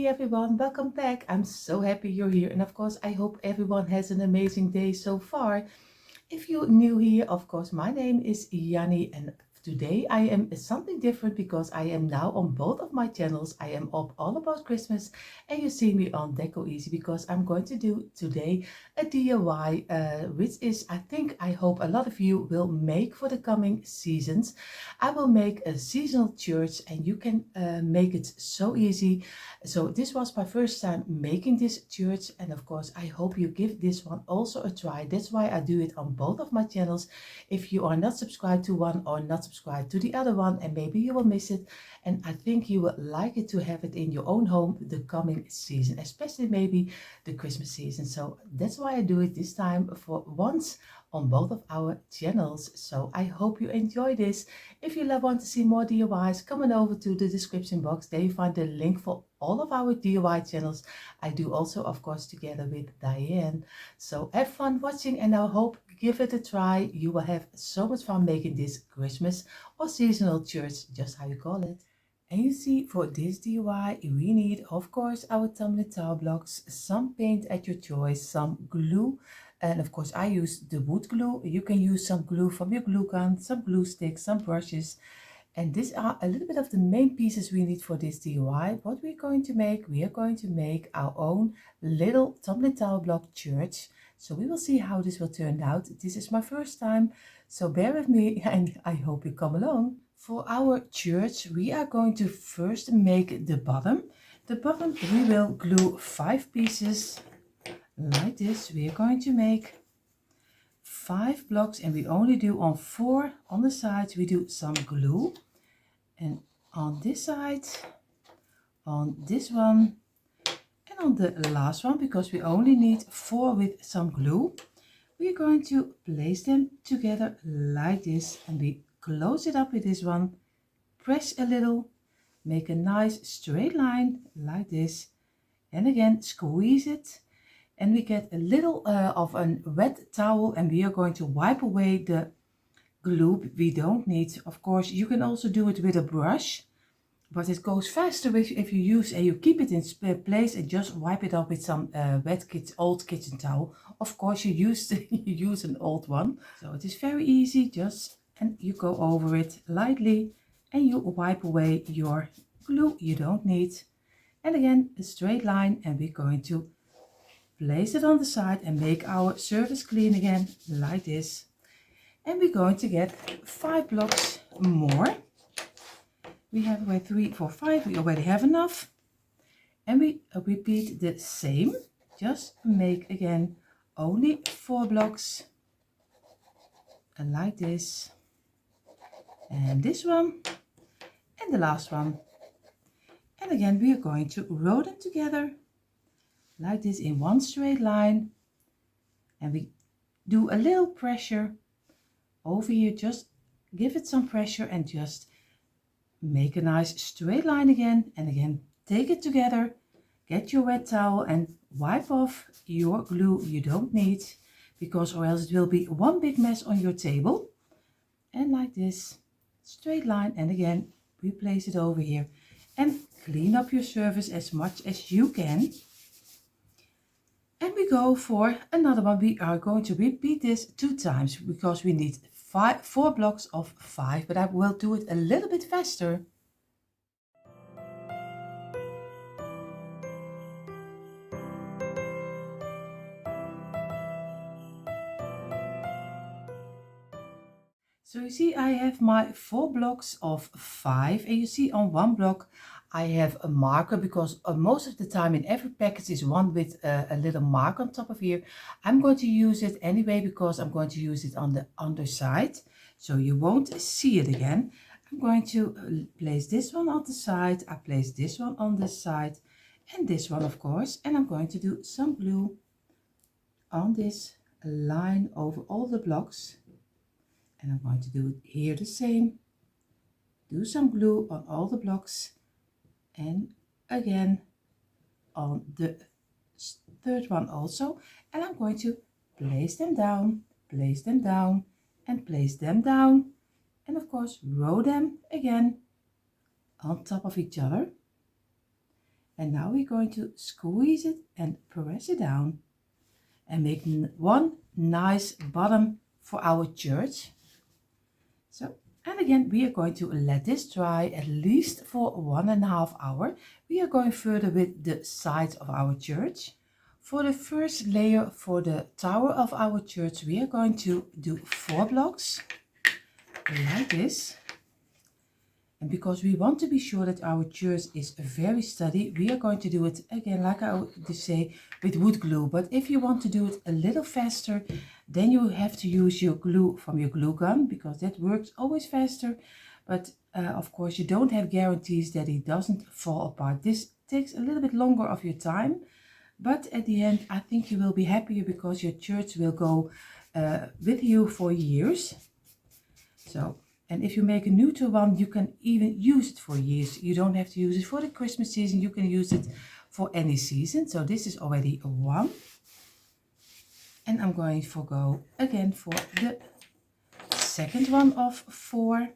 Hey everyone, welcome back. I'm so happy you're here, and of course I hope everyone has an amazing day so far. If you're new here, of course my name is Yanni, and today I am something different because I am now on both of my channels. I am up all about Christmas, and you see me on decoeasy because I'm going to do today a DIY, which is I hope a lot of you will make for the coming seasons. I will make a seasonal church, and you can make it so easy. So this was my first time making this church, and of course I hope you give this one also a try. That's why I do it on both of my channels. If you are not subscribed to one or not subscribed to the other one, and maybe you will miss it, and I think you will like it to have it in your own home the coming season, especially maybe the Christmas season. So that's why I do it this time for once on both of our channels. So I hope you enjoy this. If you want to see more DIYs, come on over to the description box. There you find the link for all of our DIY channels. I do also, of course, together with Diane. So have fun watching, and I hope give it a try. You will have so much fun making this Christmas or seasonal church, just how you call it. And you see, for this DIY, we need, of course, our tumbling tile blocks, some paint at your choice, some glue, and of course I use the wood glue. You can use some glue from your glue gun, some glue sticks, some brushes. And these are a little bit of the main pieces we need for this DIY. What we're going to make, we are going to make our own little tumbling tile block church. So we will see how this will turn out. This is my first time, so bear with me, and I hope you come along. For our church, we are going to first make the bottom. The bottom we will glue 5 pieces like this. We are going to make 5 blocks, and we only do on 4 on the sides. We do some glue, and on this side, on this one, and on the last one, because we only need 4 with some glue, we are going to place them together like this, and we close it up with this one, press a little, make a nice straight line like this, and again squeeze it, and we get a little of a wet towel, and we are going to wipe away the glue we don't need. Of course you can also do it with a brush, but it goes faster if you use and you keep it in place and just wipe it off with some old kitchen towel. Of course you use an old one, so it is very easy. And you go over it lightly and you wipe away your glue you don't need, and again a straight line, and we're going to place it on the side and make our surface clean again like this. And we're going to get 5 blocks more. We have 3, 4, 5. We already have enough, and we repeat the same. Just make again only 4 blocks, and like this, and this one, and the last one. And again we are going to roll them together like this in one straight line, and we do a little pressure over here. Just give it some pressure and just make a nice straight line again, and again take it together, get your wet towel and wipe off your glue you don't need, because or else it will be one big mess on your table. And like this, straight line, and again we place it over here and clean up your surface as much as you can. And we go for another one. We are going to repeat this 2 times because we need 4 blocks of 5, but I will do it a little bit faster. So you see I have my 4 blocks of 5, and you see on one block I have a marker, because most of the time in every package is one with a little mark on top of here. I'm going to use it anyway because I'm going to use it on the underside, so you won't see it again. I'm going to place this one on the side, I place this one on this side, and this one of course, and I'm going to do some glue on this line over all the blocks. And I'm going to do it here the same. Do some glue on all the blocks, and again on the 3rd one also. And I'm going to place them down, place them down, and place them down. And of course row them again on top of each other. And now we're going to squeeze it and press it down and make one nice bottom for our church. So, and again, we are going to let this dry at least for 1.5 hours. We are going further with the sides of our church. For the first layer for the tower of our church, we are going to do 4 blocks like this. And because we want to be sure that our church is very steady, we are going to do it again, like I would say, with wood glue. But if you want to do it a little faster, then you have to use your glue from your glue gun, because that works always faster. But of course, you don't have guarantees that it doesn't fall apart. This takes a little bit longer of your time, but at the end, I think you will be happier because your church will go with you for years. So. And if you make a neutral one, you can even use it for years. You don't have to use it for the Christmas season. You can use it for any season. So this is already a 1. And I'm going to go again for the second one of 4.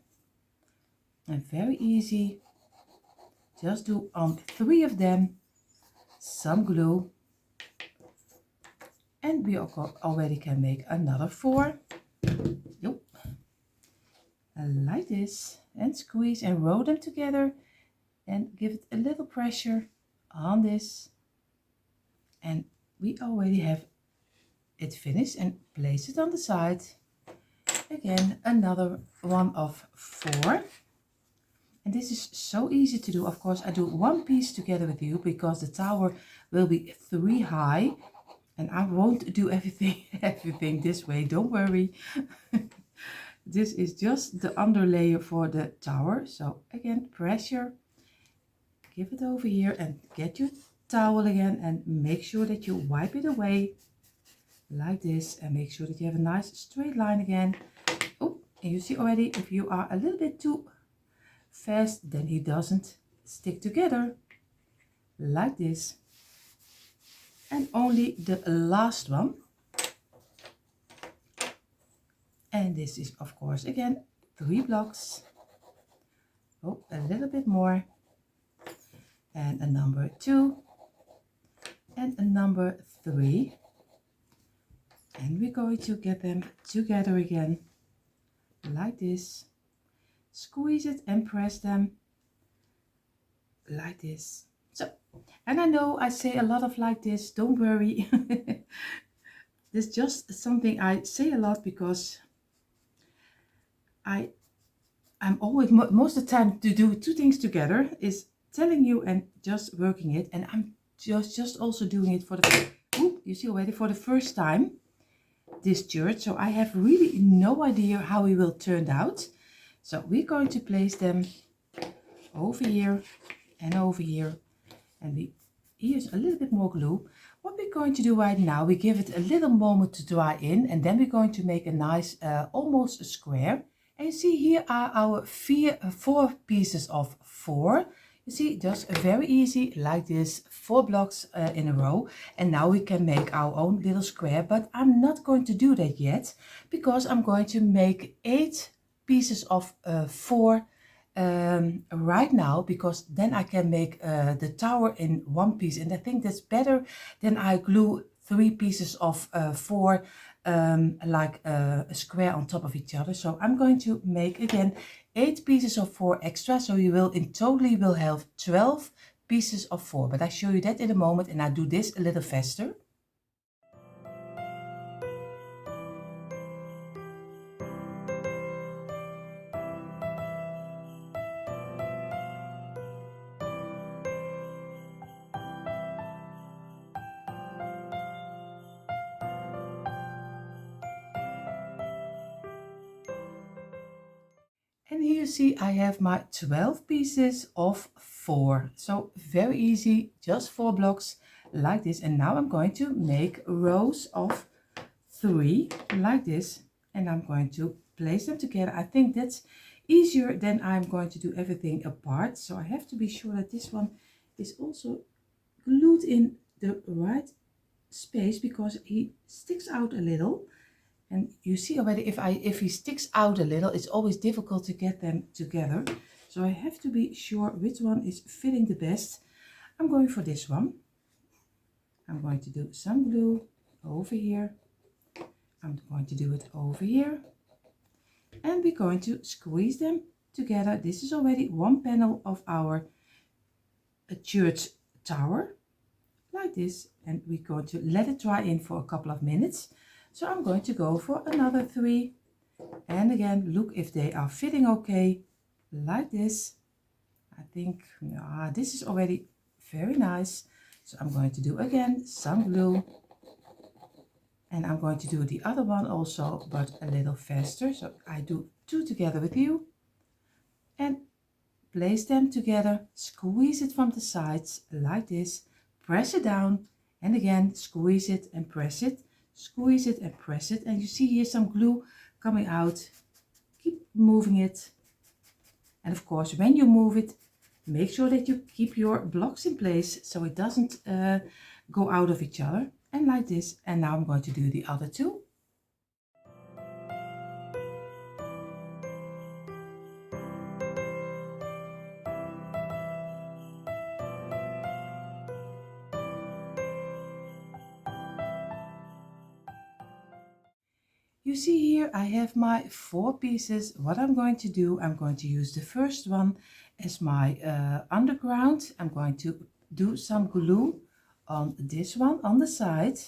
And very easy. Just do on 3 of them some glue. And we already can make another 4. Yep. Like this, and squeeze and roll them together and give it a little pressure on this, and we already have it finished. And place it on the side. Again, another one of 4, and this is so easy to do. Of course, I do 1 piece together with you because the tower will be 3 high, and I won't do everything this way, don't worry. This is just the under layer for the tower. So again, pressure, give it over here and get your towel again and make sure that you wipe it away like this, and make sure that you have a nice straight line again. Oh, and you see already, if you are a little bit too fast, then it doesn't stick together like this. And only the last one. And this is, of course, again, 3 blocks. Oh, a little bit more. And a number 2. And a number 3. And we're going to get them together again. Like this. Squeeze it and press them. Like this. So, and I know I say a lot of like this, don't worry. This is just something I say a lot because I'm always, most of the time, to do 2 things together is telling you and just working it. And I'm just also doing it for the, you see already, for the first time, this church. So I have really no idea how it will turn out. So we're going to place them over here and over here. And we use a little bit more glue. What we're going to do right now, we give it a little moment to dry in. And then we're going to make a nice, almost a square. And you see here are our 4 pieces of 4. You see, just very easy, like this, 4 blocks in a row. And now we can make our own little square, but I'm not going to do that yet, because I'm going to make 8 pieces of 4 right now, because then I can make the tower in 1 piece. And I think that's better than I glue 3 pieces of 4 like a square on top of each other. So I'm going to make again 8 pieces of 4 extra, so you will in totally will have 12 pieces of 4, but I show you that in a moment, and I do this a little faster. And here you see I have my 12 pieces of 4. So very easy, just 4 blocks like this. And now I'm going to make rows of 3 like this. And I'm going to place them together. I think that's easier than I'm going to do everything apart. So I have to be sure that this one is also glued in the right space, because he sticks out a little. And you see already, if he sticks out a little, it's always difficult to get them together. So I have to be sure which one is fitting the best. I'm going for this one. I'm going to do some glue over here. I'm going to do it over here. And we're going to squeeze them together. This is already one panel of our church tower, like this. And we're going to let it dry in for a couple of minutes. So I'm going to go for another 3. And again, look if they are fitting okay, like this. I think this is already very nice. So I'm going to do again some glue. And I'm going to do the other one also, but a little faster. So I do 2 together with you. And place them together. Squeeze it from the sides like this. Press it down. And again, squeeze it and press it. Squeeze it and press it. And you see here some glue coming out. Keep moving it. And of course, when you move it, make sure that you keep your blocks in place so it doesn't go out of each other. And like this. And now I'm going to do the other 2. You see here I have my 4 pieces. What I'm going to do, I'm going to use the first one as my underground. I'm going to do some glue on this one on the side.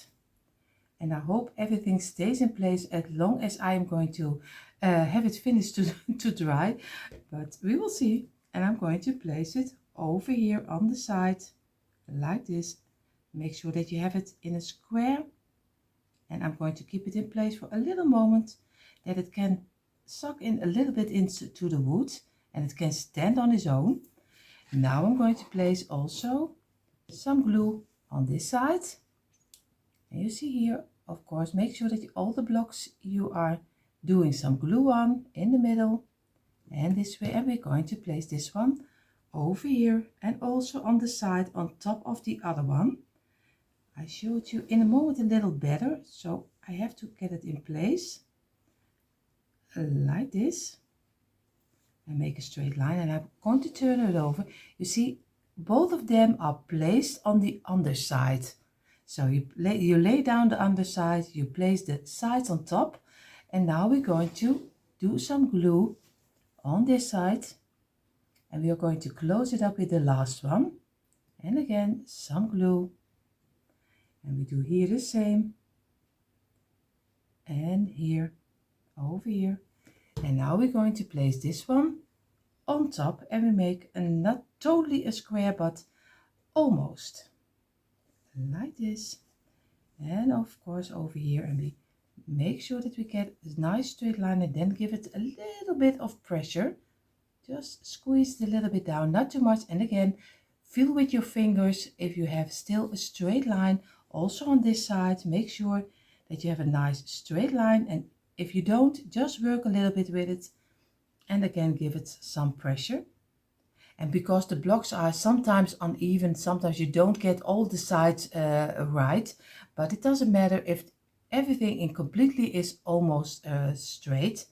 And I hope everything stays in place as long as I am going to have it finished to dry. But we will see. And I'm going to place it over here on the side like this. Make sure that you have it in a square. And I'm going to keep it in place for a little moment that it can suck in a little bit into the wood and it can stand on its own. Now I'm going to place also some glue on this side. And you see here, of course, make sure that all the blocks you are doing some glue on in the middle and this way. And we're going to place this one over here and also on the side on top of the other one. I showed you in a moment a little better, so I have to get it in place like this and make a straight line, and I'm going to turn it over. You see, both of them are placed on the underside. So you lay down the underside, you place the sides on top, and now we're going to do some glue on this side, and we are going to close it up with the last one, and again some glue. And we do here the same. And here, over here. And now we're going to place this one on top. And we make not totally a square, but almost. Like this. And of course over here. And we make sure that we get a nice straight line. And then give it a little bit of pressure. Just squeeze it a little bit down. Not too much. And again, feel with your fingers if you have still a straight line. Also on this side, make sure that you have a nice straight line, and if you don't, just work a little bit with it and again give it some pressure. And because the blocks are sometimes uneven, sometimes you don't get all the sides right, but it doesn't matter if everything in completely is almost straight.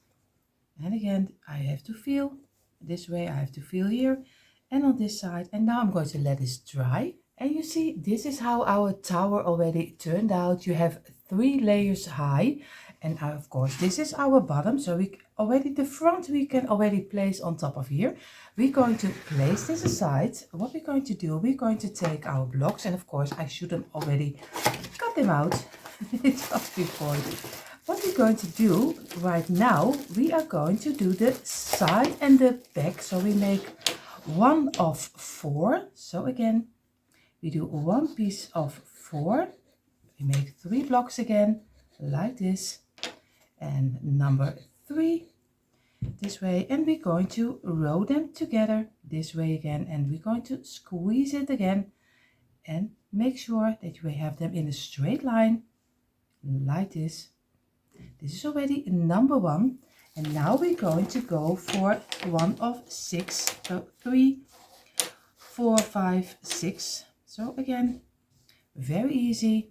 And again, I have to feel this way, I have to feel here and on this side. And now I'm going to let this dry. And you see, this is how our tower already turned out. You have 3 layers high. And of course, this is our bottom. So the front we can already place on top of here. We're going to place this aside. What we're going to do, we're going to take our blocks. And of course, I should have already cut them out just before. What we're going to do right now, we are going to do the side and the back. So we make 1 of 4. So again, we do 1 piece of 4. We make 3 blocks again, like this. And number 3, this way. And we're going to row them together this way again. And we're going to squeeze it again. And make sure that we have them in a straight line, like this. This is already number 1. And now we're going to go for 1 of 6. So 3, 4, 5, 6. So again, very easy.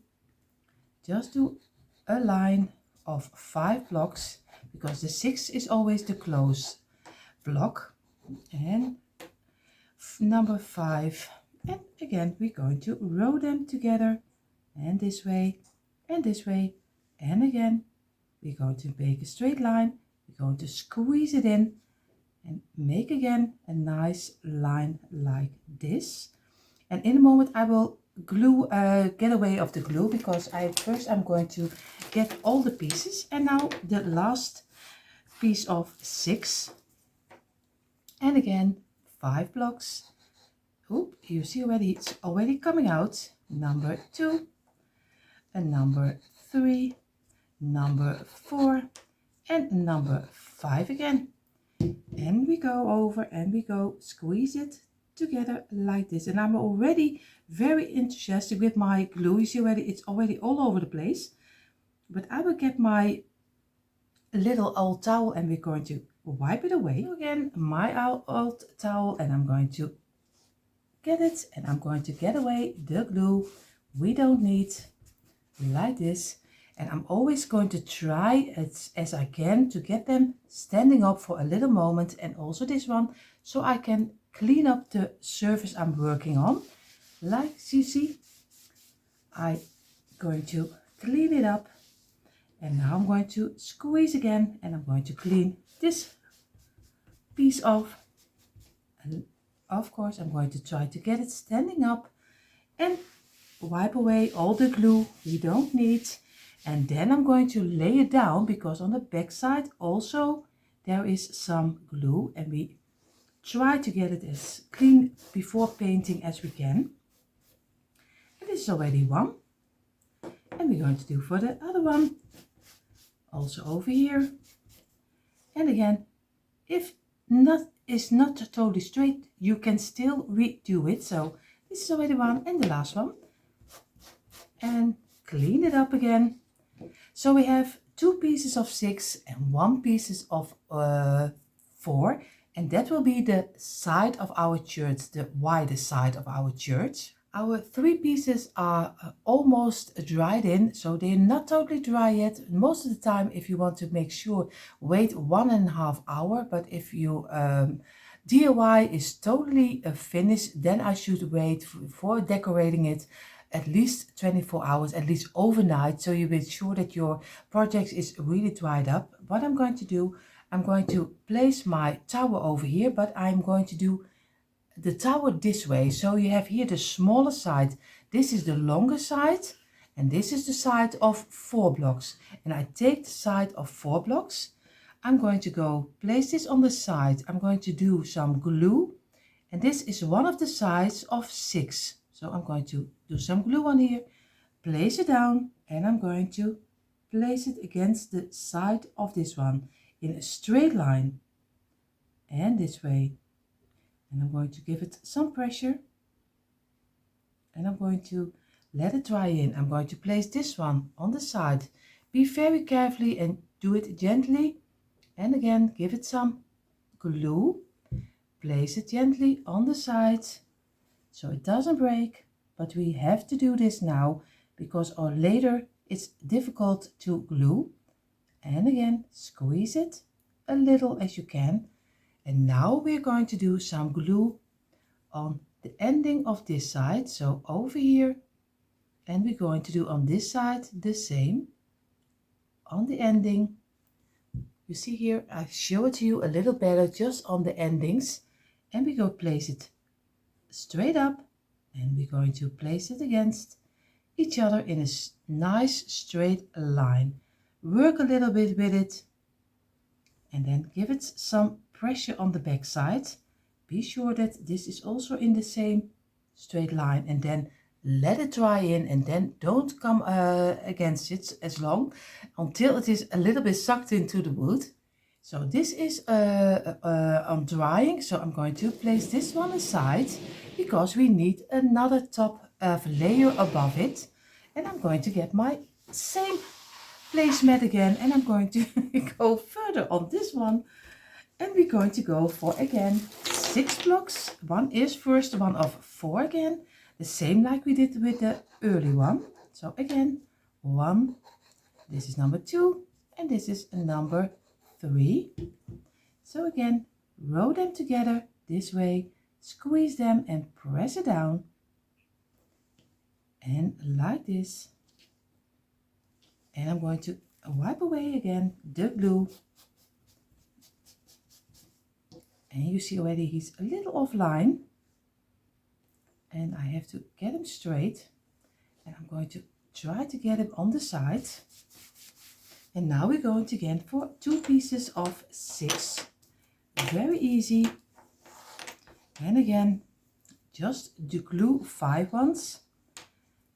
Just do a line of 5 blocks because the 6 is always the close block. And number 5 And again, we're going to row them together, and this way, and this way, and again, we're going to make a straight line. We're going to squeeze it in and make again a nice line like this. And in a moment I will glue, get away of the glue, because I'm going to get all the pieces. And now the last piece of 6, and again 5 blocks. Oop, you see already, it's already coming out. Number 2, and number 3, number 4, and number 5 again. And we go over and we go squeeze it together like this. And I'm already very enthusiastic with my glue. You see already, it's already all over the place. But I will get my little old towel and we're going to wipe it away. So again, my old towel, and I'm going to get it, and I'm going to get away the glue we don't need, like this. And I'm always going to try as I can to get them standing up for a little moment, and also this one, so I can clean up the surface I'm working on. Like you see, I'm going to clean it up, and now I'm going to squeeze again, and I'm going to clean this piece off. And of course I'm going to try to get it standing up and wipe away all the glue we don't need. And then I'm going to lay it down, because on the back side also there is some glue, and we try to get it as clean before painting as we can. And this is already one, and we're going to do for the other one also over here. And again, if it's not totally straight, you can still redo it. So this is already one, and the last one, and clean it up again. So we have 2 pieces of 6 and 1 piece of 4, and that will be the side of our church, the wider side of our church. Our 3 pieces are almost dried in, so they're not totally dry yet. Most of the time, if you want to make sure, wait 1.5 hours. But if you DIY is totally finished, then I should wait for decorating it at least 24 hours, at least overnight, so you make sure that your project is really dried up. What I'm going to do, I'm going to place my tower over here, but I'm going to do the tower this way. So you have here the smaller side, this is the longer side, and this is the side of 4 blocks. And I take the side of 4 blocks, I'm going to go place this on the side. I'm going to do some glue, and this is one of the sides of 6. So I'm going to do some glue on here, place it down, and I'm going to place it against the side of this one in a straight line, and this way. And I'm going to give it some pressure, and I'm going to let it dry in. I'm going to place this one on the side. Be very carefully and do it gently. And again, give it some glue. Place it gently on the side so it doesn't break. But we have to do this now, because or later it's difficult to glue. And again, squeeze it a little as you can. And now we're going to do some glue on the ending of this side. So over here, and we're going to do on this side the same on the ending. You see here, I show it to you a little better just on the endings. And we go place it straight up, and we're going to place it against each other in a nice straight line. Work a little bit with it, and then give it some pressure on the back side. Be sure that this is also in the same straight line, and then let it dry in, and then don't come against it as long until it is a little bit sucked into the wood. So this is on drying, so I'm going to place this one aside, because we need another top layer above it. And I'm going to get my same placemat again, and I'm going to go further on this one, and we're going to go for again 6 blocks. One is first one of 4 again, the same like we did with the early one. So again, 1, this is number 2, and this is number 3. So again, row them together this way, squeeze them and press it down. And like this. And I'm going to wipe away again the glue. And you see already he's a little offline. And I have to get him straight. And I'm going to try to get him on the side. And now we're going to again for 2 pieces of 6. Very easy. And again, just the glue 5 ones.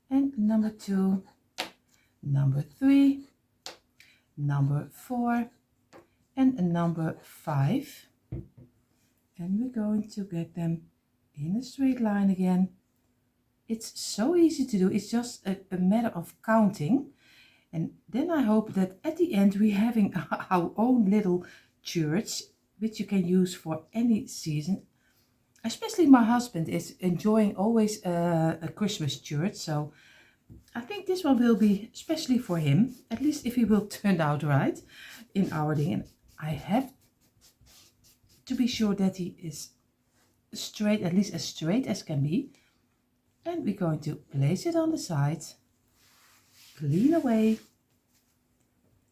And number 2, number 3, number 4, and number 5. And we're going to get them in a straight line again. It's so easy to do. It's just a matter of counting. And then I hope that at the end we're having our own little church, which you can use for any season. Especially my husband is enjoying always a Christmas church. So I think this one will be especially for him. At least if he will turn out right in our thing. And I have to be sure that he is straight, at least as straight as can be. And we're going to place it on the side, clean away,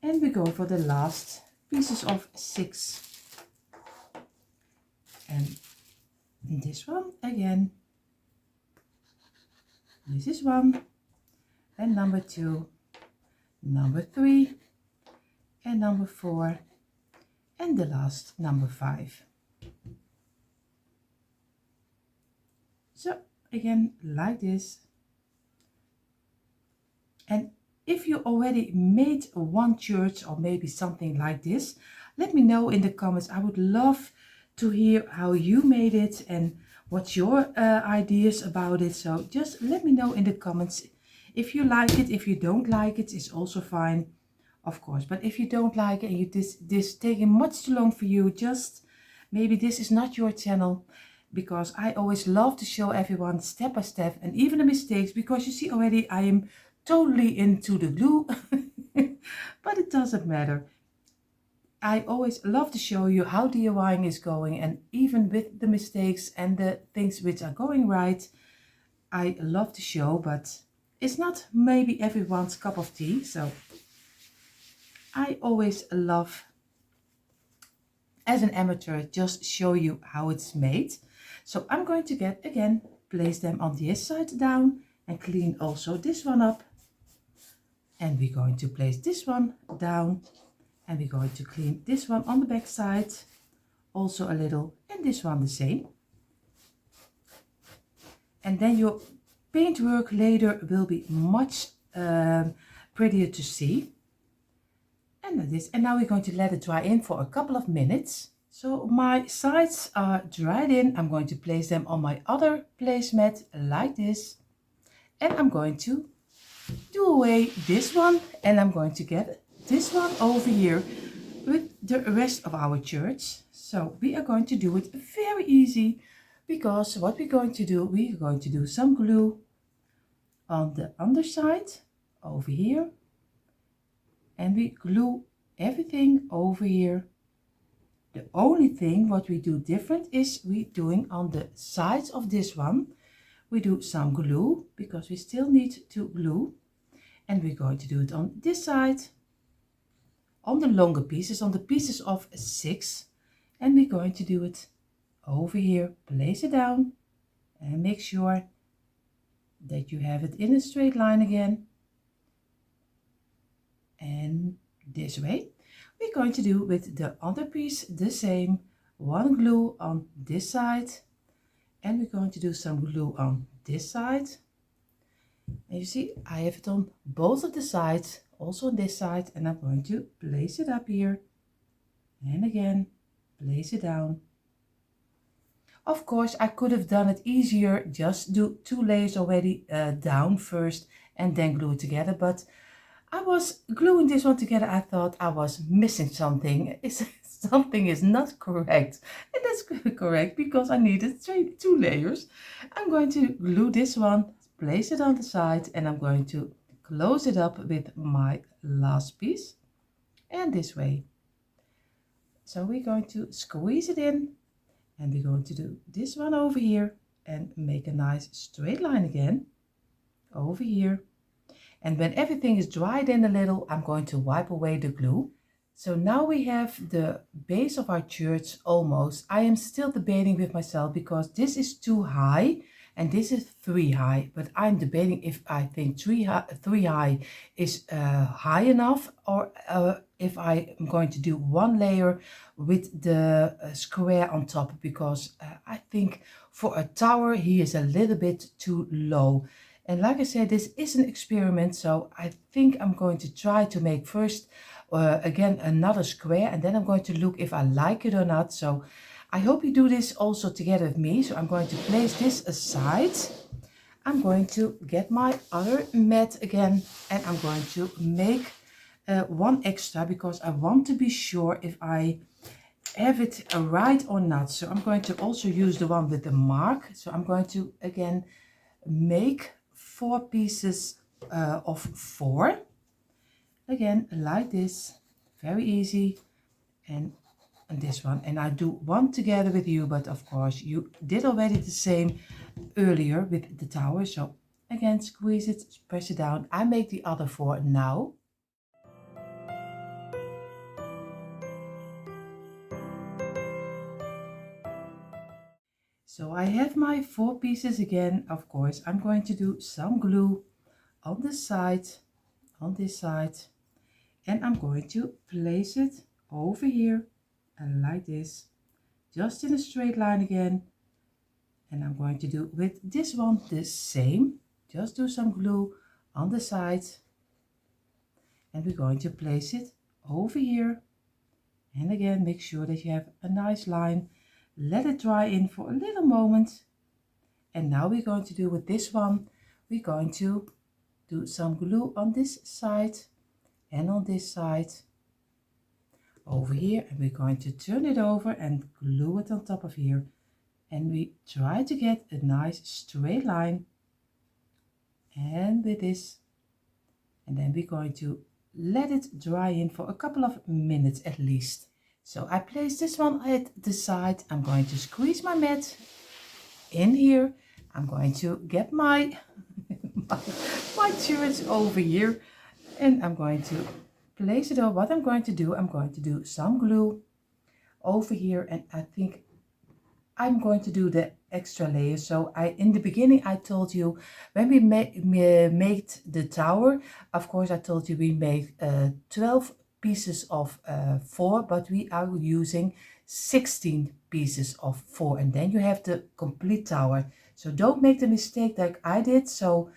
and we're going for the last pieces of 6. And this one again, this is 1, and number 2, number 3, and number 4, and the last number 5. So again, like this. And if you already made one church or maybe something like this, let me know in the comments. I would love to hear how you made it and what's your ideas about it. So just let me know in the comments if you like it. If you don't like it, it's also fine, of course. But if you don't like it and you this taking much too long for you, just maybe this is not your channel, because I always love to show everyone step by step and even the mistakes, because you see already I am totally into the glue. But it doesn't matter. I always love to show you how DIYing is going, and even with the mistakes and the things which are going right, I love to show, but it's not maybe everyone's cup of tea. So I always love, as an amateur, just show you how it's made. So I'm going to get again, place them on this side down and clean also this one up. And we're going to place this one down. And we're going to clean this one on the back side also a little, and this one the same. And then your paintwork later will be much prettier to see. And this, and now we're going to let it dry in for a couple of minutes. So my sides are dried in. I'm going to place them on my other placemat like this. And I'm going to do away this one, and I'm going to get this one over here with the rest of our church. So we are going to do it very easy, because what we're going to do, we're going to do some glue on the underside over here, and we glue everything over here. The only thing what we do different is we doing on the sides of this one, we do some glue, because we still need to glue, and we're going to do it on this side, on the longer pieces, on the pieces of 6, and we're going to do it over here. Place it down and make sure that you have it in a straight line again. And this way we're going to do with the other piece the same. One glue on this side, and we're going to do some glue on this side. And you see I have it on both of the sides, also on this side, and I'm going to place it up here and again place it down. Of course I could have done it easier, just do 2 layers already down first and then glue it together, but I was gluing this one together. I thought I was missing something. Something is not correct, and that's correct, because I needed 2 layers. I'm going to glue this one, place it on the side, and I'm going to close it up with my last piece, and this way. So we're going to squeeze it in, And we're going to do this one over here and make a nice straight line again over here. And when everything is dried in a little, I'm going to wipe away the glue. So now we have the base of our church almost. I am still debating with myself because this is too high and this is 3 high, but I'm debating if I think 3 high is high enough, or if I am going to do one layer with the square on top, because I think for a tower he is a little bit too low. And like I said, this is an experiment, so I think I'm going to try to make first again another square, and then I'm going to look if I like it or not. So I hope you do this also together with me. So I'm going to place this aside. I'm going to get my other mat again, and I'm going to make one extra because I want to be sure if I have it right or not. So I'm going to also use the one with the mark. So I'm going to again make 4 pieces of 4 again like this, very easy. And this one, and I do one together with you, but of course you did already the same earlier with the tower. So again, squeeze it, press it down. I make the other 4 now. So I have my 4 pieces again. Of course, I'm going to do some glue on the side, on this side, and I'm going to place it over here and like this, just in a straight line again. And I'm going to do with this one the same, just do some glue on the side, and we're going to place it over here. And again, make sure that you have a nice line, let it dry in for a little moment. And now we're going to do with this one, we're going to do some glue on this side and on this side over here, and we're going to turn it over and glue it on top of here. And we try to get a nice straight line, and with this, and then we're going to let it dry in for a couple of minutes at least. So I place this one at the side. I'm going to squeeze my mat in here. I'm going to get my my church over here, and I'm going to place it over. What I'm going to do some glue over here, and I think I'm going to do the extra layer. So in the beginning I told you when we made the tower, of course I told you we made 12 pieces of 4, but we are using 16 pieces of 4, and then you have the complete tower. So don't make the mistake like I did. So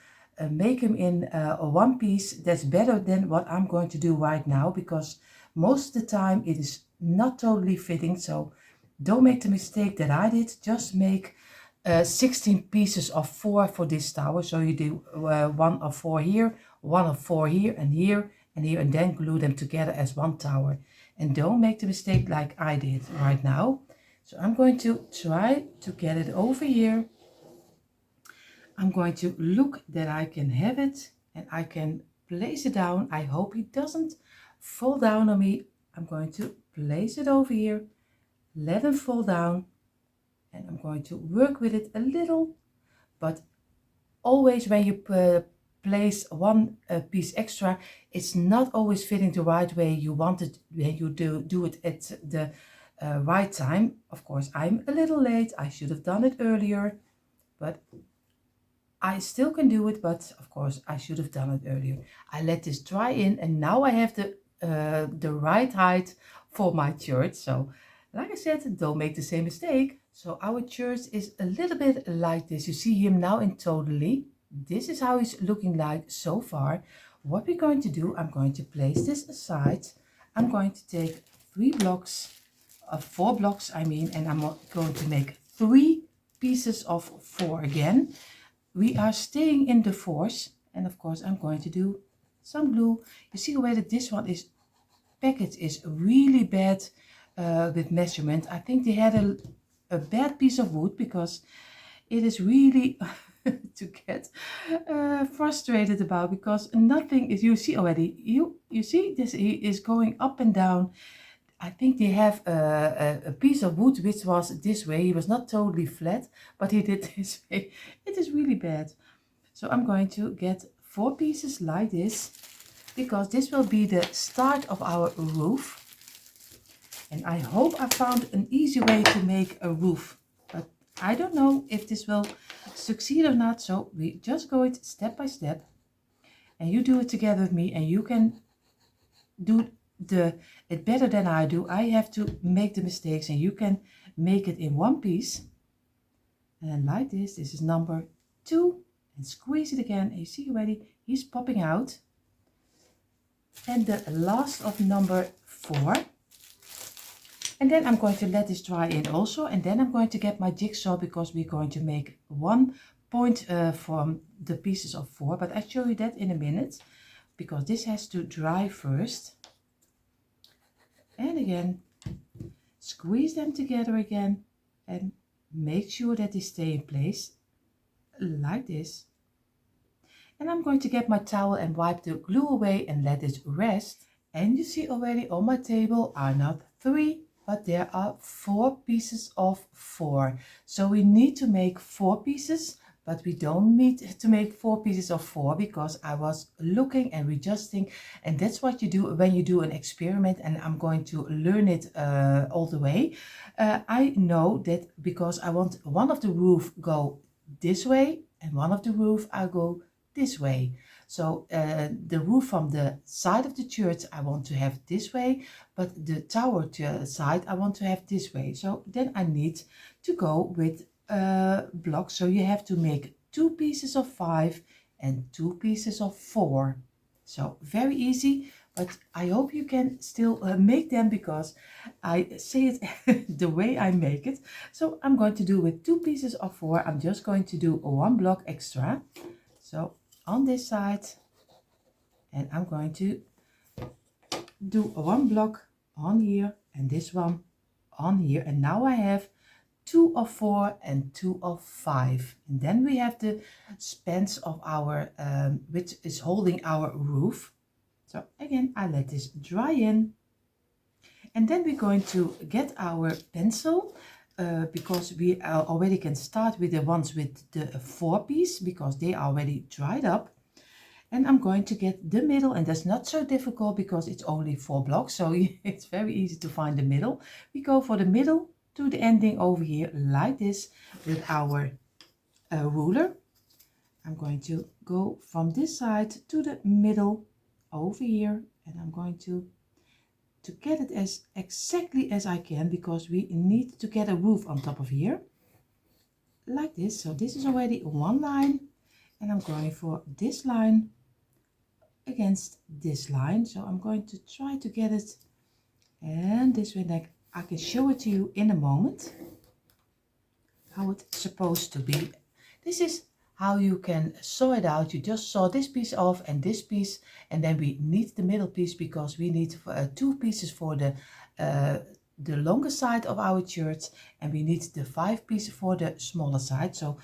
make them in one piece. That's better than what I'm going to do right now, because most of the time it is not totally fitting. So don't make the mistake that I did. Just make 16 pieces of 4 for this tower. So you do 1 of 4 here, 1 of 4 here, and here, and here, and then glue them together as one tower. And don't make the mistake like I did right now. So I'm going to try to get it over here. I'm going to look that I can have it, and I can place it down. I hope it doesn't fall down on me. I'm going to place it over here, let it fall down, and I'm going to work with it a little. But always when you place one piece extra, it's not always fitting the right way you want it when you do it at the right time. Of course, I'm a little late. I should have done it earlier, but I still can do it, but of course I should have done it earlier. I let this dry in, and now I have the right height for my church. So like I said, don't make the same mistake. So our church is a little bit like this. You see him now in totally. This is how he's looking like so far. What we're going to do, I'm going to place this aside. I'm going to take 4 blocks, I mean, and I'm going to make 3 pieces of 4 again. We are staying in the 4s, and of course I'm going to do some glue. You see the way that this one is packaged is really bad with measurement. I think they had a bad piece of wood, because it is really to get frustrated about, because nothing is, you see already, you see this is going up and down. I think they have a piece of wood which was this way. It was not totally flat, but he did this way. It is really bad. So I'm going to get 4 pieces like this, because this will be the start of our roof. And I hope I found an easy way to make a roof, but I don't know if this will succeed or not. So we just go it step by step, and you do it together with me, and you can do it better than I do. I have to make the mistakes, and you can make it in one piece. And like this is number 2, and squeeze it again, and you see already he's popping out. And the last of number 4. And then I'm going to let this dry in also, and then I'm going to get my jigsaw, because we're going to make 1 point from the pieces of 4, but I'll show you that in a minute, because this has to dry first. And again, squeeze them together again, and make sure that they stay in place like this. And I'm going to get my towel and wipe the glue away and let it rest. And you see already on my table are not 3, but there are 4 pieces of 4. So we need to make 4 pieces, but we don't need to make 4 pieces of 4, because I was looking and adjusting, and that's what you do when you do an experiment, and I'm going to learn it all the way. I know that because I want one of the roof go this way and one of the roof I go this way. So the roof from the side of the church I want to have this way, but the tower side I want to have this way. So then I need to go with blocks. So you have to make 2 pieces of 5 and 2 pieces of 4. So very easy, but I hope you can still make them, because I say it the way I make it. So I'm going to do with 2 pieces of 4. I'm just going to do 1 block extra. So on this side, and I'm going to do 1 block on here and this one on here, and now I have 2 of 4 and 2 of 5, and then we have the spans of our which is holding our roof. So again, I let this dry in, and then we're going to get our pencil, because we already can start with the ones with the 4 piece, because they are already dried up. And I'm going to get the middle, and that's not so difficult because it's only 4 blocks, so it's very easy to find the middle. We go for the middle to the ending over here like this with our ruler. I'm going to go from this side to the middle over here, and I'm going to get it as exactly as I can, because we need to get a roof on top of here like this. So this is already 1 line, and I'm going for this line against this line. So I'm going to try to get it, and this way like I can show it to you in a moment how it's supposed to be. This is how you can saw it out. You just saw this piece off and this piece, and then we need the middle piece, because we need 2 pieces for the longer side of our church, and we need the 5 piece for the smaller side. So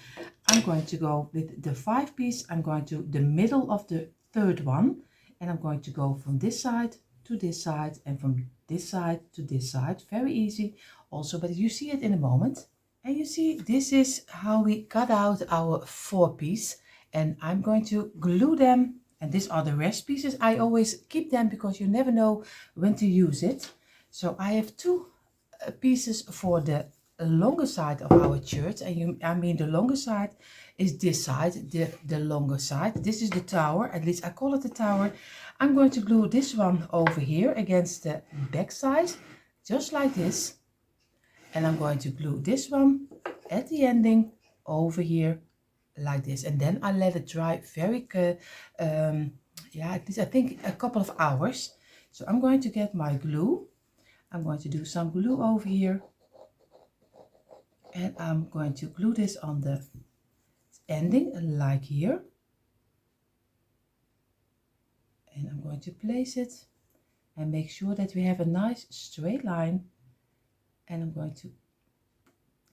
I'm going to go with the 5 piece. I'm going to the middle of the 3rd one, and I'm going to go from this side to this side, and from this side to this side. Very easy also, but you see it in a moment. And you see, this is how we cut out our 4 piece, and I'm going to glue them, and these are the rest pieces. I always keep them because you never know when to use it. So I have 2 pieces for the longer side of our church, and I mean the longer side is this side, the longer side. This is the tower, at least I call it the tower. I'm going to glue this one over here against the back side, just like this. And I'm going to glue this one at the ending over here like this, and then I let it dry very yeah, at least I think a couple of hours. So I'm going to get my glue. I'm going to do some glue over here, and I'm going to glue this on the ending like here, and I'm going to place it and make sure that we have a nice straight line. And I'm going to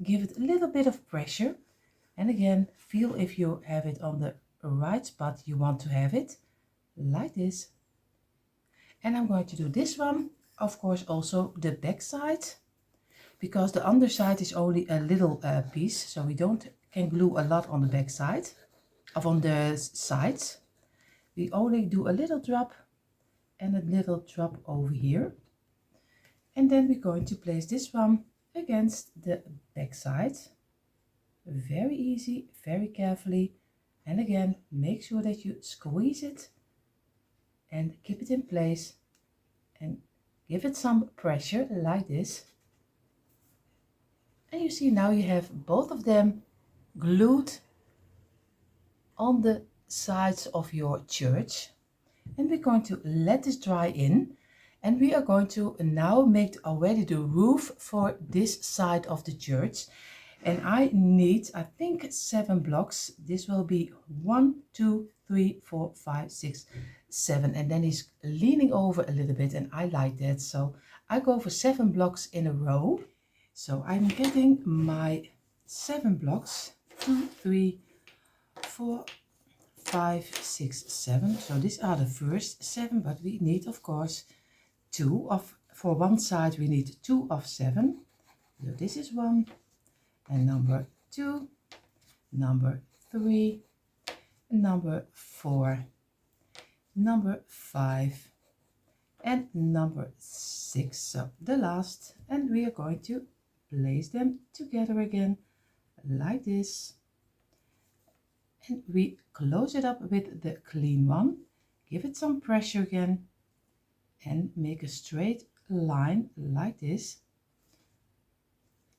give it a little bit of pressure, and again feel if you have it on the right spot you want to have it like this. And I'm going to do this one of course also the back side, because the underside is only a little piece, so we can glue a lot on the back side of on the sides. We only do a little drop and a little drop over here, and then we're going to place this one against the back side. Very easy, very carefully, and again make sure that you squeeze it and keep it in place and give it some pressure like this. And you see now you have both of them glued on the sides of your church, and we're going to let this dry in, and we are going to now make already the roof for this side of the church. And I need, I think, 7 blocks. This will be 1, 2, 3, 4, 5, 6, 7, and then he's leaning over a little bit, and I like that, so I go for 7 blocks in a row. So I'm getting my 7 blocks, 2, 3, 4, 5, 6, 7. So these are the first 7, but we need of course 2 of, for one side we need 2 of 7. So this is 1, and number 2, number 3, number 4, number 5, and number 6. So the last, and we are going to place them together again like this, and we close it up with the clean one, give it some pressure again, and make a straight line like this,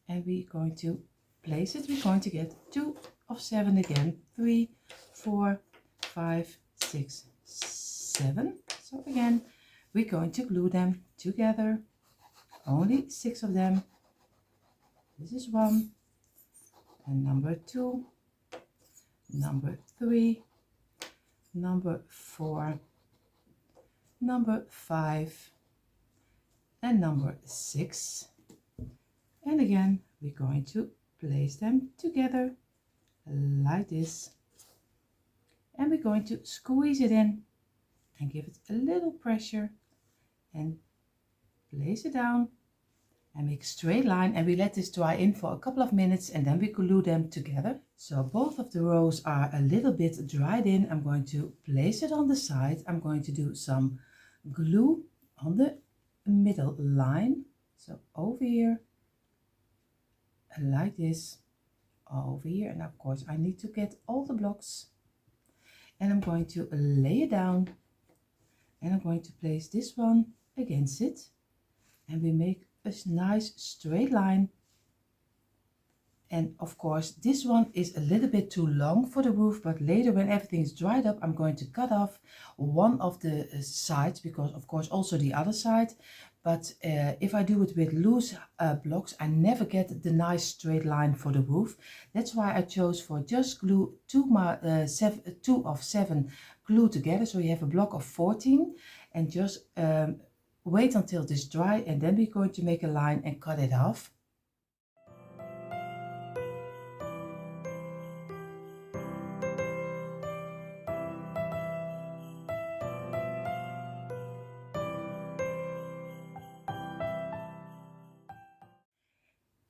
and we're going to place it. We're going to get 2 of 7 again, 3, 4, 5, 6, 7. So again we're going to glue them together, only 6 of them. This is 1, and number 2, number 3, number 4, number 5, and number 6. And again we're going to place them together like this, and we're going to squeeze it in and give it a little pressure and place it down and make a straight line, and we let this dry in for a couple of minutes, and then we glue them together. So both of the rows are a little bit dried in. I'm going to place it on the side. I'm going to do some glue on the middle line, so over here like this, over here, and of course I need to get all the blocks, and I'm going to lay it down, and I'm going to place this one against it, and we make a nice straight line. And of course this one is a little bit too long for the roof, but later when everything is dried up I'm going to cut off one of the sides, because of course also the other side. But if I do it with loose blocks, I never get the nice straight line for the roof. That's why I chose for just glue 2 of 7 glue together, so you have a block of 14, and just wait until this dry, and then we're going to make a line and cut it off.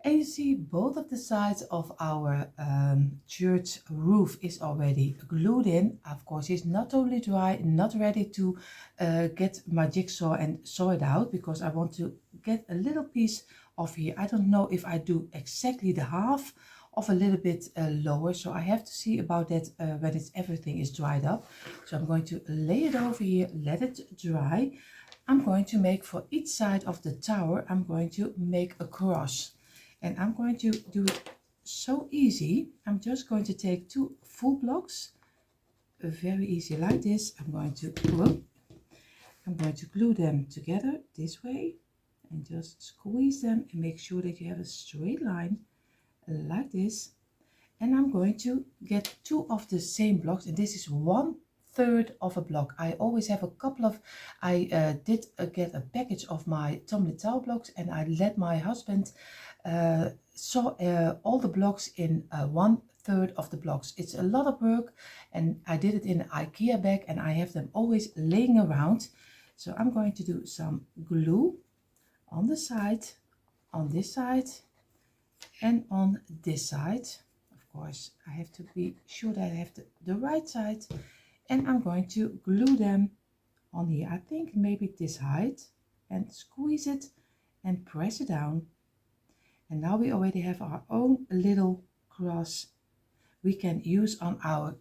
And you see both of the sides of our church roof is already glued in. Of course it's not totally dry, not ready to get my jigsaw and saw it out, because I want to get a little piece off here. I don't know if I do exactly the half of a little bit lower, so I have to see about that when everything is dried up. So I'm going to lay it over here, let it dry. I'm going to make for each side of the tower, I'm going to make a cross. And I'm going to do it so easy. I'm just going to take 2 full blocks, very easy like this. I'm going to glue them together this way, and just squeeze them and make sure that you have a straight line like this. And I'm going to get 2 of the same blocks, and this is 1/3 of a block. I always have a couple of, I did get a package of my tumbling tile blocks, and I let my husband saw all the blocks in 1/3 of the blocks. It's a lot of work, and I did it in an IKEA bag, and I have them always laying around. So I'm going to do some glue on the side, on this side, and on this side. Of course, I have to be sure that I have the right side, and I'm going to glue them on here. I think maybe this height, and squeeze it and press it down. And now we already have our own little cross we can use on our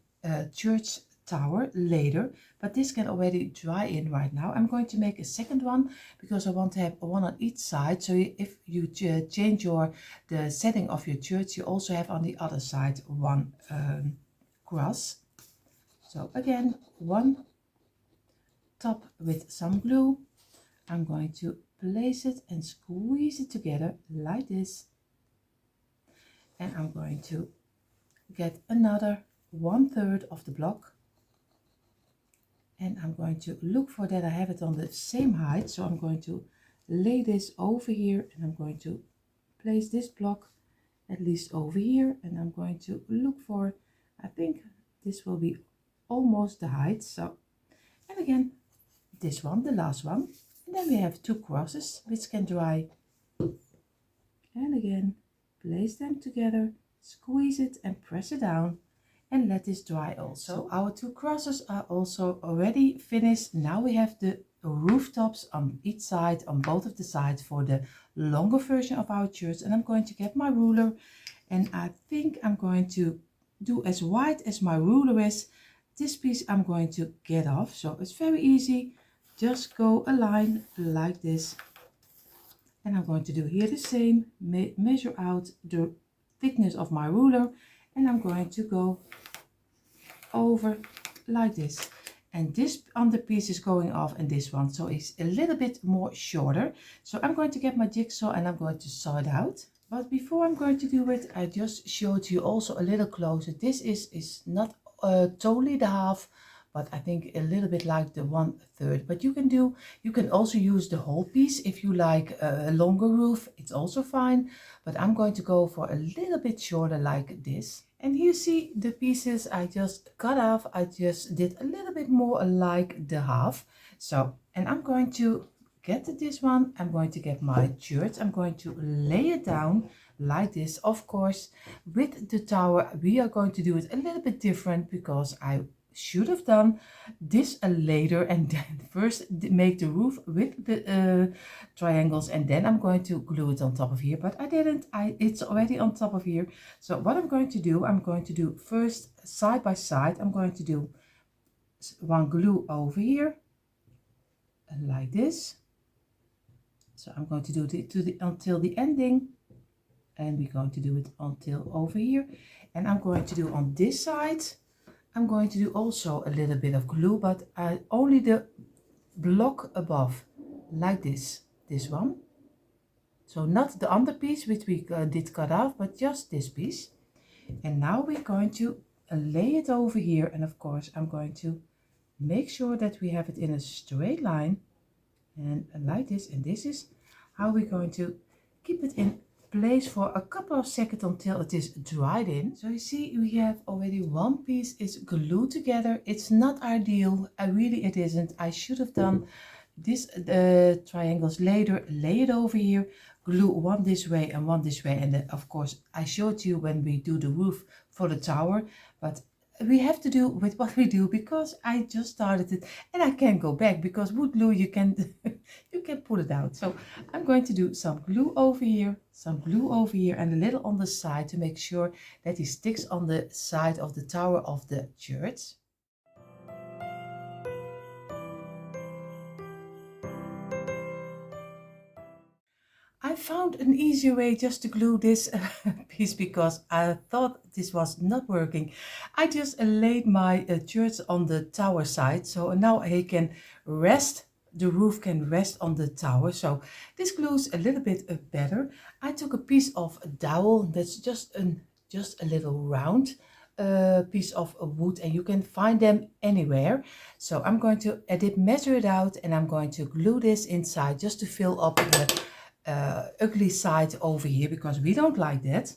church tower later, but this can already dry in right now. I'm going to make a second one because I want to have one on each side, so if you change the setting of your church, you also have on the other side one cross. So again, one top with some glue. I'm going to place it and squeeze it together like this, and I'm going to get another 1/3 of the block, and I'm going to look for that I have it on the same height. So I'm going to lay this over here, and I'm going to place this block at least over here, and I'm going to look for, I think this will be almost the height. So, and again this one, the last one, and then we have 2 crosses which can dry, and again place them together, squeeze it and press it down, and let this dry also. So our 2 crosses are also already finished. Now we have the rooftops on each side, on both of the sides, for the longer version of our church. And I'm going to get my ruler, and I think I'm going to do as wide as my ruler is. This piece I'm going to get off, so it's very easy. Just go a line like this, and I'm going to do here the same. Measure out the thickness of my ruler, and I'm going to go over like this, and this under piece is going off, and this one, so it's a little bit more shorter. So I'm going to get my jigsaw and I'm going to saw it out. But before I'm going to do it, I just showed you also a little closer. This is not totally the half, but I think a little bit like the 1/3. But you can also use the whole piece if you like a longer roof. It's also fine, but I'm going to go for a little bit shorter like this. And you see the pieces I just cut off. I just did a little bit more like the half. So, and I'm going to get this one. I'm going to get my church. I'm going to lay it down like this. Of course, with the tower, we are going to do it a little bit different, because I should have done this later, and then first make the roof with the triangles, and then I'm going to glue it on top of here. But I didn't. It's already on top of here. So what I'm going to do first side by side. I'm going to do one glue over here like this. So I'm going to do it until the ending, and we're going to do it until over here. And I'm going to do on this side, I'm going to do also a little bit of glue, but only the block above, like this one. So not the under piece which we did cut off, but just this piece. And now we're going to lay it over here, and of course I'm going to make sure that we have it in a straight line, and like this. And this is how we're going to keep it in place for a couple of seconds until it is dried in. So you see, we have already one piece is glued together. It's not ideal, it isn't. I should have done this triangles later, lay it over here, glue one this way and one this way, and then of course I showed you when we do the roof for the tower. But we have to do with what we do, because I just started it and I can't go back, because wood glue you can you can pull it out. So I'm going to do some glue over here, some glue over here, and a little on the side to make sure that it sticks on the side of the tower of the church. I found an easier way just to glue this piece, because I thought this was not working. I just laid my church on the tower side, so now I can rest, the roof can rest on the tower. So this glues a little bit better. I took a piece of dowel that's just a little round piece of wood, and you can find them anywhere. So I'm going to measure it out, and I'm going to glue this inside just to fill up the ugly side over here, because we don't like that.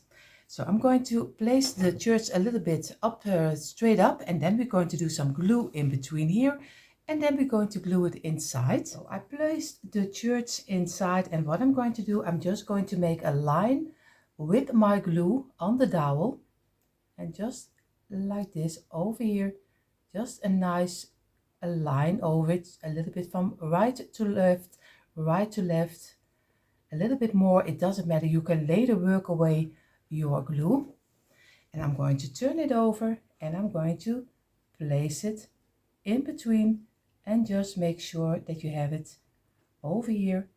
So I'm going to place the church a little bit up, straight up, and then we're going to do some glue in between here, and then we're going to glue it inside. So I placed the church inside, and what I'm going to do, I'm just going to make a line with my glue on the dowel, and just like this over here, just a nice line over it, a little bit from right to left, a little bit more, it doesn't matter, you can later work away your glue. And I'm going to turn it over, and I'm going to place it in between, and just make sure that you have it over here,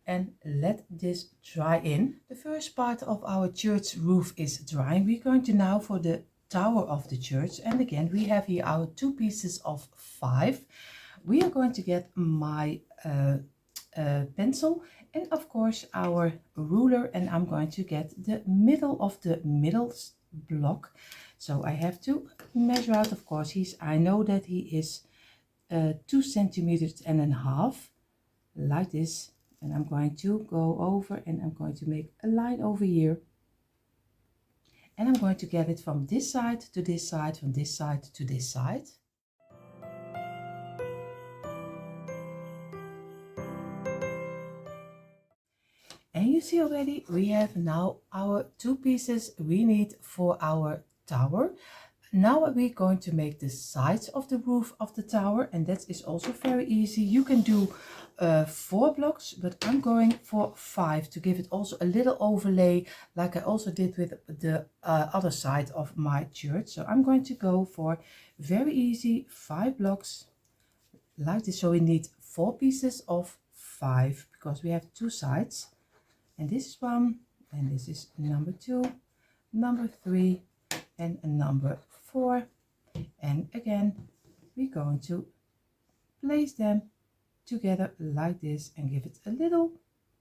and let this dry in. The first part of our church roof is drying. We're going to now for the tower of the church, and again we have here our 2 pieces of 5. We are going to get my pencil and of course our ruler, and I'm going to get the middle of the middle block. So I have to measure out, of course I know that he is 2 centimeters and a half, like this, and I'm going to go over and I'm going to make a line over here, and I'm going to get it from this side to this side, from this side to this side. And you see already we have now our 2 pieces we need for our tower. Now we're going to make the sides of the roof of the tower, and that is also very easy. You can do 4 blocks, but I'm going for 5 to give it also a little overlay, like I also did with the other side of my church. So I'm going to go for very easy 5 blocks like this. So we need 4 pieces of 5 because we have 2 sides, and this is 1, and this is number 2, number 3, and number 4. And again we're going to place them together like this and give it a little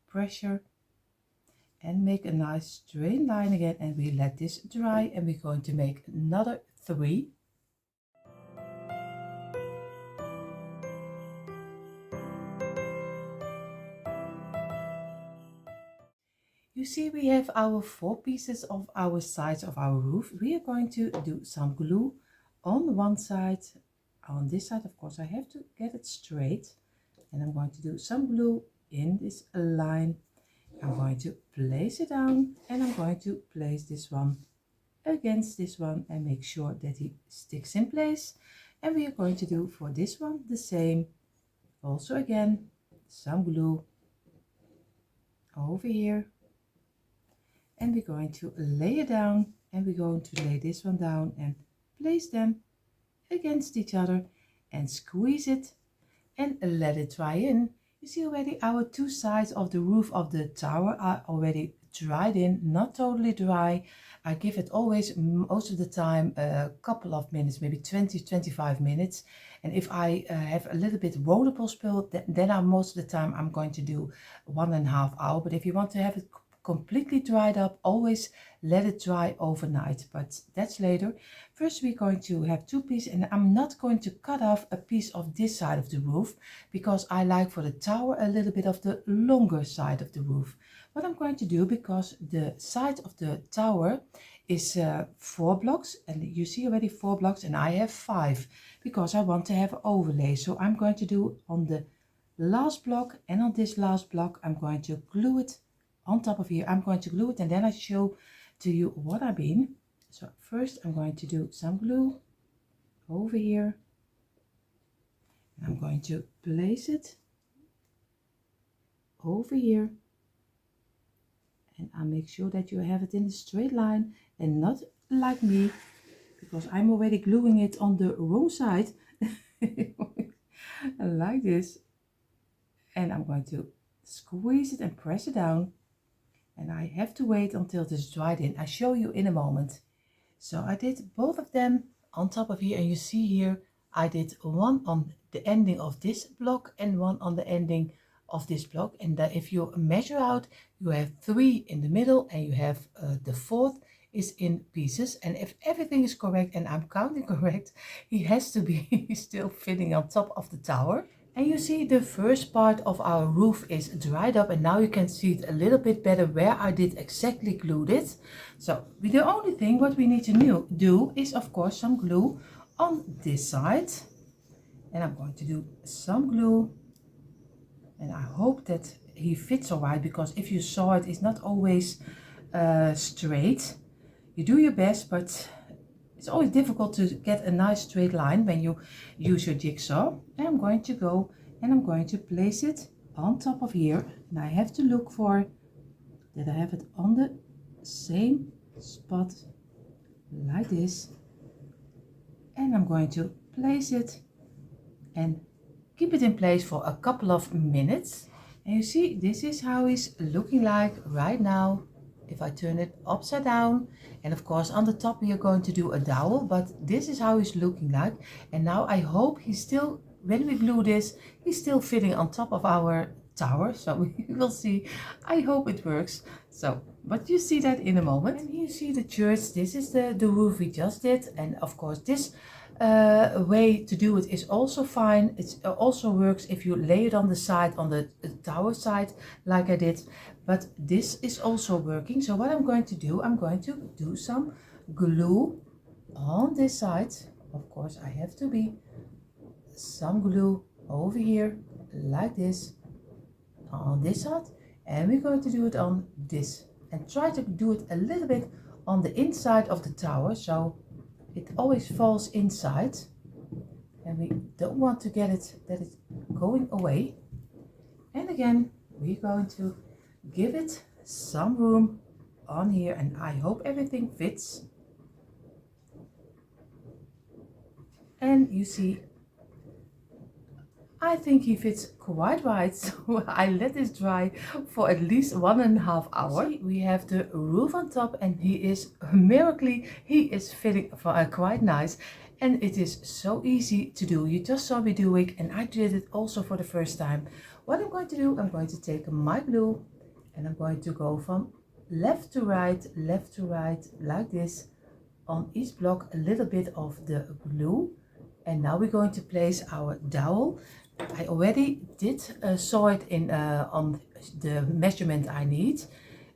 pressure and make a nice straight line again, and we let this dry, and we're going to make another 3. You see we have our 4 pieces of our sides of our roof. We are going to do some glue on one side. On this side, of course, I have to get it straight, and I'm going to do some glue in this line. I'm going to place it down, and I'm going to place this one against this one and make sure that he sticks in place. And we are going to do for this one the same. Also again, some glue over here. And we're going to lay it down, and we're going to lay this one down and place them against each other and squeeze it and let it dry in. You see already our 2 sides of the roof of the tower are already dried in, not totally dry. I give it always most of the time a couple of minutes, maybe 20-25 minutes. And if I have a little bit rollable spill, then most of the time I'm going to do 1.5 hours. But if you want to have it completely dried up, always let it dry overnight, but that's later. First we're going to have 2 pieces, and I'm not going to cut off a piece of this side of the roof because I like for the tower a little bit of the longer side of the roof. What I'm going to do, because the side of the tower is 4 blocks, and you see already 4 blocks, and I have 5 because I want to have an overlay. So I'm going to do on the last block and on this last block, I'm going to glue it on top of here. I'm going to glue it, and then I show to you what I mean. So first I'm going to do some glue over here, and I'm going to place it over here, and I make sure that you have it in a straight line and not like me, because I'm already gluing it on the wrong side. Like this, and I'm going to squeeze it and press it down. And I have to wait until it is dried in. I show you in a moment. So I did both of them on top of here, and you see here I did one on the ending of this block and one on the ending of this block. And that if you measure out, you have 3 in the middle, and you have the 4th is in pieces. And if everything is correct, and I'm counting correct, he has to be still fitting on top of the tower. And you see the first part of our roof is dried up, and now you can see it a little bit better where I did exactly glued it. So the only thing what we need to do is of course some glue on this side, And I'm going to do some glue, and I hope that he fits all right, because if you saw it, it's not always straight. You do your best, but it's always difficult to get a nice straight line when you use your jigsaw. And I'm going to go and I'm going to place it on top of here, and I have to look for that I have it on the same spot like this, and I'm going to place it and keep it in place for a couple of minutes. And you see, this is how it's looking like right now. If I turn it upside down, and of course on the top we are going to do a dowel, but this is how it's looking like. And now I hope he's still, when we glue this, he's still fitting on top of our tower, so we will see. I hope it works. So, but you see that in a moment. And you see the church, this is the roof we just did, and of course this way to do it is also fine. It also works if you lay it on the side, on the tower side, like I did, but this is also working. So what I'm going to do, I'm going to do some glue on this side. Of course I have to be some glue over here like this on this side, and we're going to do it on this, and try to do it a little bit on the inside of the tower, so it always falls inside, and we don't want to get it that it's going away. And again, we're going to give it some room on here, and I hope everything fits. And you see, I think he fits quite right, so I let this dry for at least 1.5 hours. We have the roof on top, and he is fitting quite nice, and it is so easy to do. You just saw me doing, and I did it also for the first time. What I'm going to do, I'm going to take my glue, and I'm going to go from left to right, like this, on each block a little bit of the glue. And now we're going to place our dowel. I already did saw it in on the measurement I need,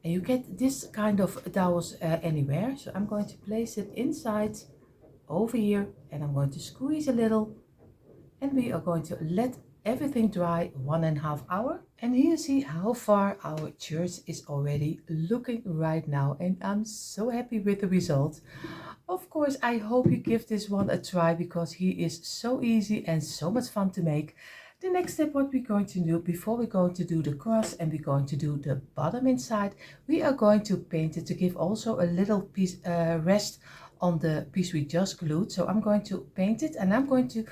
and you get this kind of dowels anywhere. So I'm going to place it inside over here, and I'm going to squeeze a little, and we are going to let everything dry 1.5 hours. And here you see how far our church is already looking right now, and I'm so happy with the result. Of course, I hope you give this one a try, because he is so easy and so much fun to make. The next step, what we're going to do before we're going to do the cross and we're going to do the bottom inside, we are going to paint it to give also a little piece rest on the piece we just glued. So I'm going to paint it, and I'm going to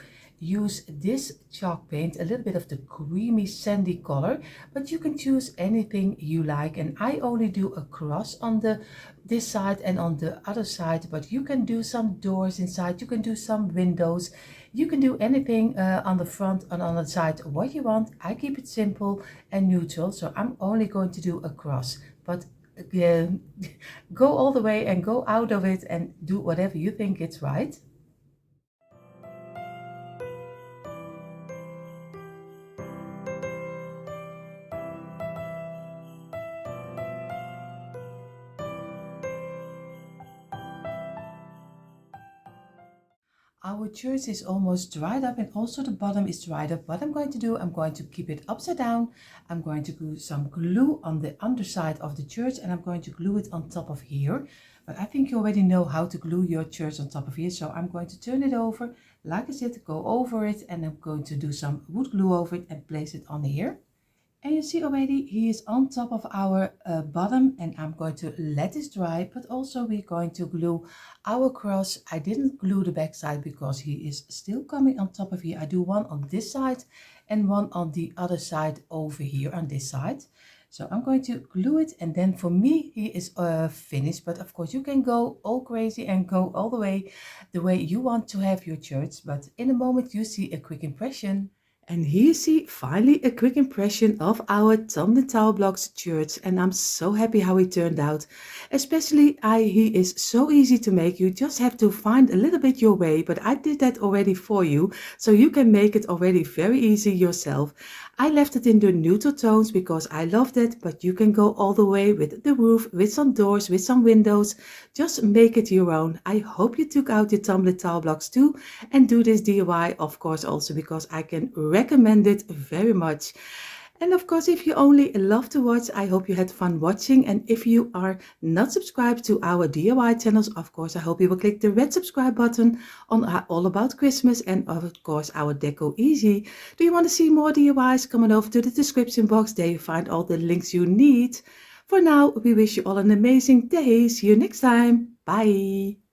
use this chalk paint, a little bit of the creamy sandy color, but you can choose anything you like. And I only do a cross on this side and on the other side, but you can do some doors inside, you can do some windows, you can do anything on the front and on the side what you want. I keep it simple and neutral, so I'm only going to do a cross, but go all the way and go out of it and do whatever you think it's right. Our church is almost dried up, and also the bottom is dried up. What I'm going to do, I'm going to keep it upside down. I'm going to glue some glue on the underside of the church, and I'm going to glue it on top of here. But I think you already know how to glue your church on top of here. So I'm going to turn it over, like I said, go over it, and I'm going to do some wood glue over it and place it on here. And you see already he is on top of our bottom, and I'm going to let this dry, but also we're going to glue our cross. I didn't glue the back side because he is still coming on top of here. I do one on this side and one on the other side over here on this side. So I'm going to glue it, and then for me he is finished. But of course you can go all crazy and go all the way you want to have your church. But in a moment you see a quick impression. And here you see finally a quick impression of our tumbling tile blocks church, and I'm so happy how it turned out. Especially he is so easy to make. You just have to find a little bit your way, but I did that already for you, so you can make it already very easy yourself. I left it in the neutral tones because I loved it, but you can go all the way with the roof, with some doors, with some windows. Just make it your own. I hope you took out your tumbling tile blocks too and do this DIY, of course, also because I can recommend it very much. And of course, if you only love to watch, I hope you had fun watching. And if you are not subscribed to our DIY channels, of course, I hope you will click the red subscribe button on All About Christmas and of course our Deco Easy. Do you want to see more DIYs? Come on over to the description box. There you find all the links you need. For now, we wish you all an amazing day. See you next time. Bye.